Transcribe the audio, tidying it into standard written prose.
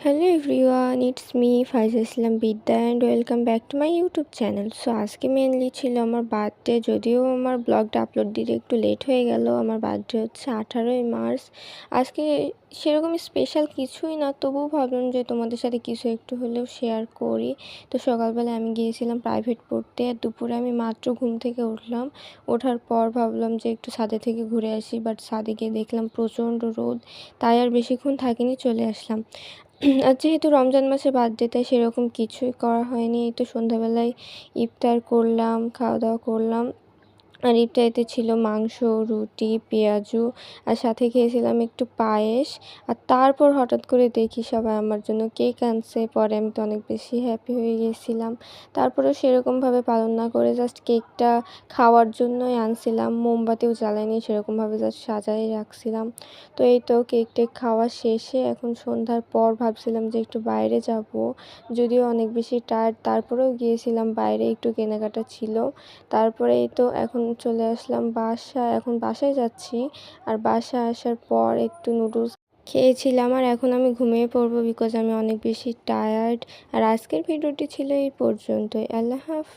Hello everyone, it's me ফাইজা ইসলাম বিদ্যা and welcome back to my YouTube channel. So আজকে mainly ছিল আমার birthday, যদিও আমার ব্লগটা আপলোড দিতে একটু লেট হয়ে গেল। আমার বার্থডে হচ্ছে 18ই মার্চ। আজকে সেরকম স্পেশাল কিছুই না, তবুও ভাবলাম যে তোমাদের সাথে কিছু একটু হলেও শেয়ার করি। তো সকালবেলা আমি গিয়েছিলাম প্রাইভেট পড়তে, আর দুপুরে আমি মাত্র ঘুম থেকে উঠলাম। ওঠার পর ভাবলাম যে একটু ছাদে থেকে ঘুরে আসি, বাট ছাদে গিয়ে দেখলাম প্রচণ্ড রোদ, তাই আর বেশিক্ষণ থাকিনি, চলে আসলাম। আর যেহেতু রমজান মাসে বার্থডে, তাই সেরকম কিছুই করা হয়নি। এই তো সন্ধ্যাবেলায় ইফতার করলাম, খাওয়া দাওয়া করলাম। আর ইফতারিতে ছিল মাংস, রুটি, পেঁয়াজু, আর সাথে খেয়েছিলাম একটু পায়েস। আর তারপর হঠাৎ করে দেখি সবাই আমার জন্য কেক আনছে। পরে আমি তো অনেক বেশি হ্যাপি হয়ে গেছিলাম। তারপরেও সেরকমভাবে পালন না করে জাস্ট কেকটা খাওয়ার জন্যই আনছিলাম, মোমবাতিও জ্বালাইনি, সেরকমভাবে জাস্ট সাজাই রাখছিলাম। তো এই তো কেক টেক খাওয়া শেষে এখন সন্ধ্যার পর ভাবছিলাম যে একটু বাইরে যাব, যদিও অনেক বেশি টায়ার্ড, তারপরেও গিয়েছিলাম বাইরে, একটু কেনাকাটা ছিল। তারপরে এই তো এখন চলে আসলাম বাসায়, এখন বাসায় যাচ্ছি। আর বাসায় আসার পর একটু নুডলস খেয়েছিলাম, আর এখন আমি ঘুমিয়ে পড়বো, বিকজ আমি অনেক বেশি টায়ার্ড। আর আজকের ভিডিওটি ছিল এই পর্যন্তই। আল্লাহ হাফেজ।